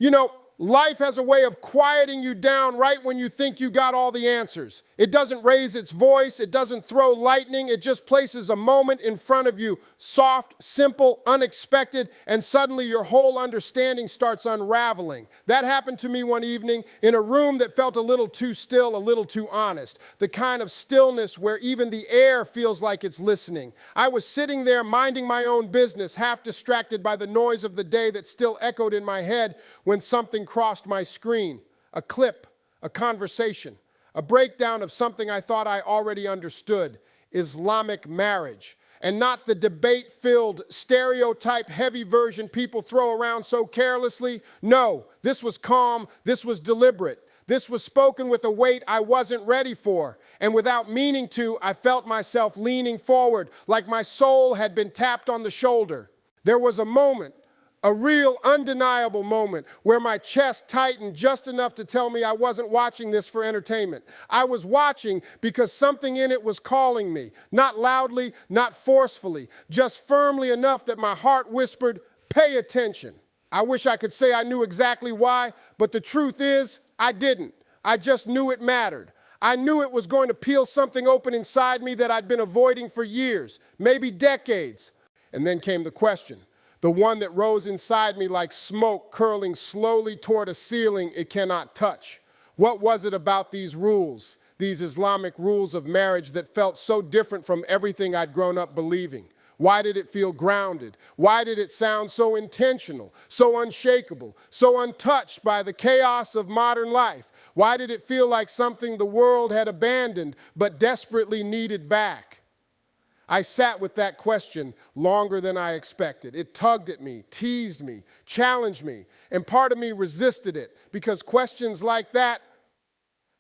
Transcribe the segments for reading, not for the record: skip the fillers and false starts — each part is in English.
You know, life has a way of quieting you down right when you think you got all the answers. It doesn't raise its voice. It doesn't throw lightning. It just places a moment in front of you, soft, simple, unexpected, and suddenly your whole understanding starts unraveling. That happened to me one evening in a room that felt a little too still, a little too honest. The kind of stillness where even the air feels like it's listening. I was sitting there minding my own business, half distracted by the noise of the day that still echoed in my head when something crossed my screen. A clip, a conversation. A breakdown of something I thought I already understood, Islamic marriage. And not the debate-filled, stereotype-heavy version people throw around so carelessly. No, this was calm, this was deliberate. This was spoken with a weight I wasn't ready for. And without meaning to, I felt myself leaning forward, like my soul had been tapped on the shoulder. There was a moment, a real undeniable moment where my chest tightened just enough to tell me I wasn't watching this for entertainment. I was watching because something in it was calling me, not loudly, not forcefully, just firmly enough that my heart whispered, "Pay attention." I wish I could say I knew exactly why, but the truth is, I didn't. I just knew it mattered. I knew it was going to peel something open inside me that I'd been avoiding for years, maybe decades. And then came the question. The one that rose inside me like smoke curling slowly toward a ceiling it cannot touch. What was it about these rules, these Islamic rules of marriage that felt so different from everything I'd grown up believing? Why did it feel grounded? Why did it sound so intentional, so unshakable, so untouched by the chaos of modern life? Why did it feel like something the world had abandoned but desperately needed back? I sat with that question longer than I expected. It tugged at me, teased me, challenged me, and part of me resisted it because questions like that,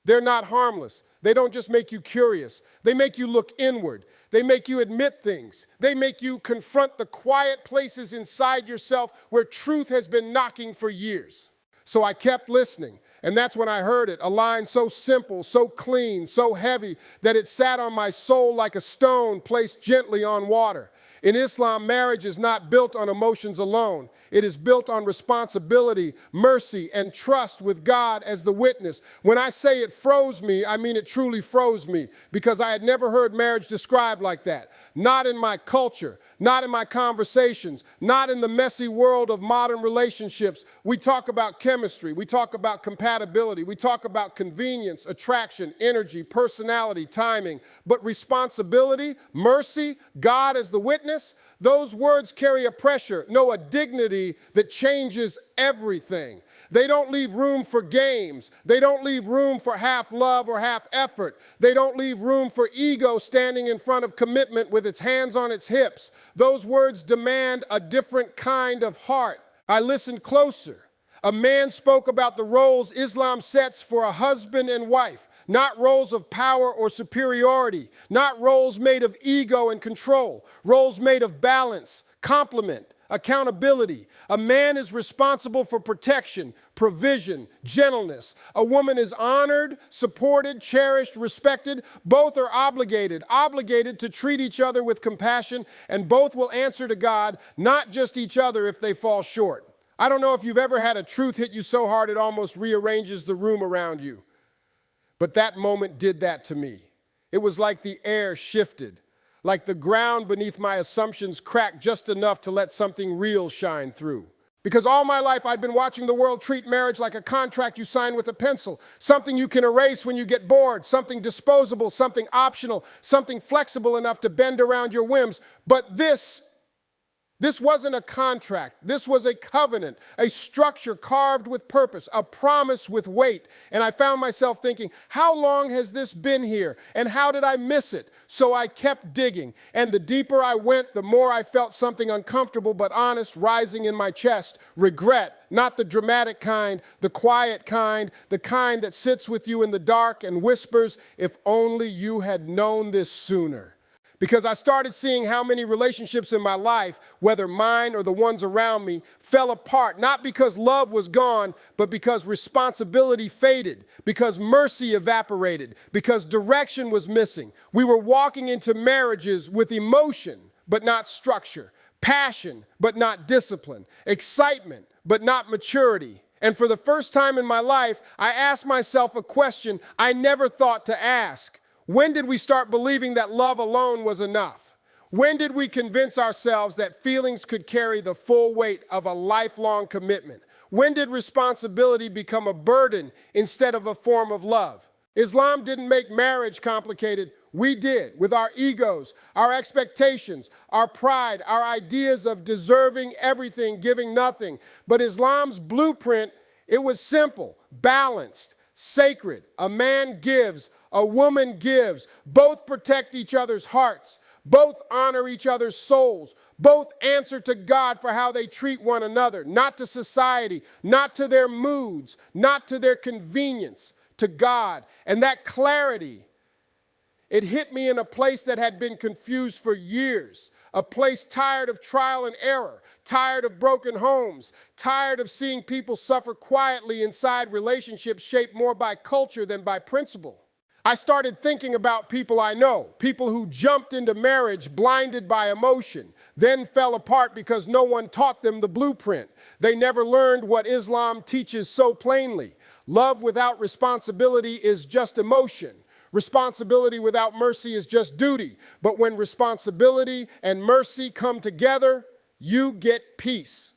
they're not harmless. They don't just make you curious. They make you look inward. They make you admit things. They make you confront the quiet places inside yourself where truth has been knocking for years. So I kept listening. And that's when I heard it, a line so simple, so clean, so heavy that it sat on my soul like a stone placed gently on water. In Islam, marriage is not built on emotions alone. It is built on responsibility, mercy, and trust with God as the witness. When I say it froze me, I mean it truly froze me because I had never heard marriage described like that. Not in my culture, not in my conversations, not in the messy world of modern relationships. We talk about chemistry, we talk about compatibility, we talk about convenience, attraction, energy, personality, timing. But responsibility, mercy, God as the witness, those words carry a pressure, no, a dignity that changes everything. They don't leave room for games. They don't leave room for half love or half effort. They don't leave room for ego standing in front of commitment with its hands on its hips. Those words demand a different kind of heart. I listened closer. A man spoke about the roles Islam sets for a husband and wife. Not roles of power or superiority, not roles made of ego and control, roles made of balance, complement, accountability. A man is responsible for protection, provision, gentleness. A woman is honored, supported, cherished, respected. Both are obligated to treat each other with compassion, and both will answer to God, not just each other if they fall short. I don't know if you've ever had a truth hit you so hard it almost rearranges the room around you. But that moment did that to me. It was like the air shifted, like the ground beneath my assumptions cracked just enough to let something real shine through. Because all my life I'd been watching the world treat marriage like a contract you sign with a pencil, something you can erase when you get bored, something disposable, something optional, something flexible enough to bend around your whims. But this wasn't a contract. This was a covenant, a structure carved with purpose, a promise with weight. And I found myself thinking, how long has this been here? And how did I miss it? So I kept digging. And the deeper I went, the more I felt something uncomfortable but honest rising in my chest. Regret, not the dramatic kind, the quiet kind, the kind that sits with you in the dark and whispers, if only you had known this sooner. Because I started seeing how many relationships in my life, whether mine or the ones around me, fell apart, not because love was gone, but because responsibility faded, because mercy evaporated, because direction was missing. We were walking into marriages with emotion, but not structure, passion, but not discipline, excitement, but not maturity. And for the first time in my life, I asked myself a question I never thought to ask. When did we start believing that love alone was enough? When did we convince ourselves that feelings could carry the full weight of a lifelong commitment? When did responsibility become a burden instead of a form of love? Islam didn't make marriage complicated. We did, with our egos, our expectations, our pride, our ideas of deserving everything, giving nothing. But Islam's blueprint, it was simple, balanced, sacred. A man gives, a woman gives. Both protect each other's hearts. Both honor each other's souls. Both answer to God for how they treat one another, not to society, not to their moods, not to their convenience, to God. And that clarity, it hit me in a place that had been confused for years, a place tired of trial and error, tired of broken homes, tired of seeing people suffer quietly inside relationships shaped more by culture than by principle. I started thinking about people I know, people who jumped into marriage blinded by emotion, then fell apart because no one taught them the blueprint. They never learned what Islam teaches so plainly. Love without responsibility is just emotion. Responsibility without mercy is just duty. But when responsibility and mercy come together, you get peace.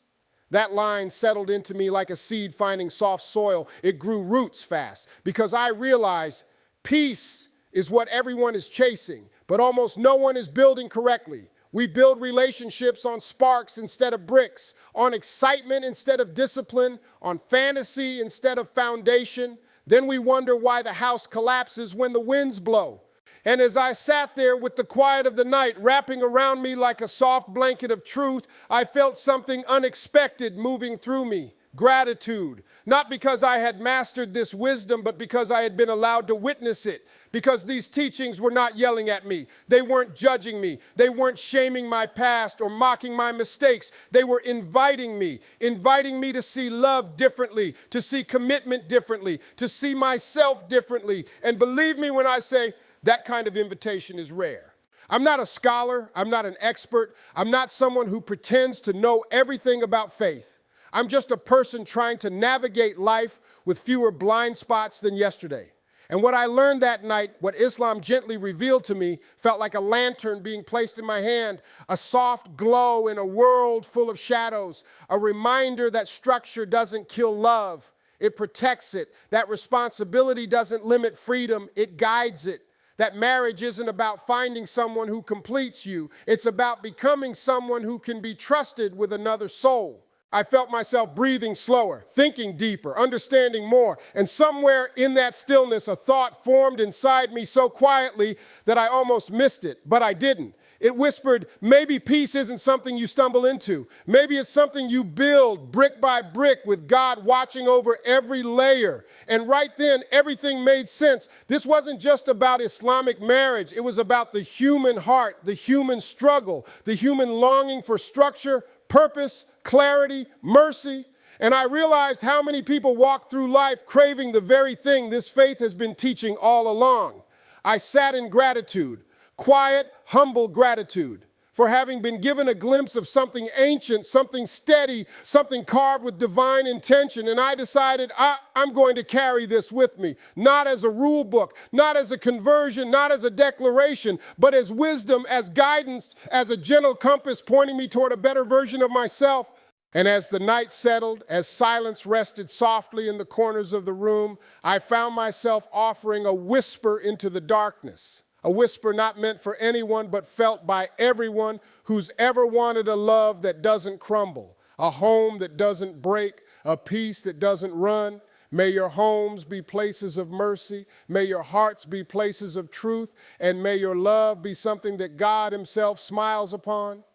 That line settled into me like a seed finding soft soil. It grew roots fast because I realized peace is what everyone is chasing, but almost no one is building correctly. We build relationships on sparks instead of bricks, on excitement instead of discipline, on fantasy instead of foundation. Then we wonder why the house collapses when the winds blow. And as I sat there with the quiet of the night wrapping around me like a soft blanket of truth, I felt something unexpected moving through me. Gratitude. Not because I had mastered this wisdom, but because I had been allowed to witness it. Because these teachings were not yelling at me. They weren't judging me. They weren't shaming my past or mocking my mistakes. They were inviting me to see love differently, to see commitment differently, to see myself differently. And believe me when I say that kind of invitation is rare. I'm not a scholar. I'm not an expert. I'm not someone who pretends to know everything about faith. I'm just a person trying to navigate life with fewer blind spots than yesterday. And what I learned that night, what Islam gently revealed to me, felt like a lantern being placed in my hand, a soft glow in a world full of shadows, a reminder that structure doesn't kill love, it protects it, that responsibility doesn't limit freedom, it guides it, that marriage isn't about finding someone who completes you, it's about becoming someone who can be trusted with another soul. I felt myself breathing slower, thinking deeper, understanding more, and somewhere in that stillness, a thought formed inside me so quietly that I almost missed it, but I didn't. It whispered, maybe peace isn't something you stumble into. Maybe it's something you build brick by brick with God watching over every layer. And right then, everything made sense. This wasn't just about Islamic marriage. It was about the human heart, the human struggle, the human longing for structure, purpose, clarity, mercy, and I realized how many people walk through life craving the very thing this faith has been teaching all along. I sat in gratitude, quiet, humble gratitude, for having been given a glimpse of something ancient, something steady, something carved with divine intention, and I decided I'm going to carry this with me, not as a rule book, not as a conversion, not as a declaration, but as wisdom, as guidance, as a gentle compass pointing me toward a better version of myself. And as the night settled, as silence rested softly in the corners of the room, I found myself offering a whisper into the darkness. A whisper not meant for anyone, but felt by everyone who's ever wanted a love that doesn't crumble, a home that doesn't break, a peace that doesn't run. May your homes be places of mercy. May your hearts be places of truth. And may your love be something that God Himself smiles upon.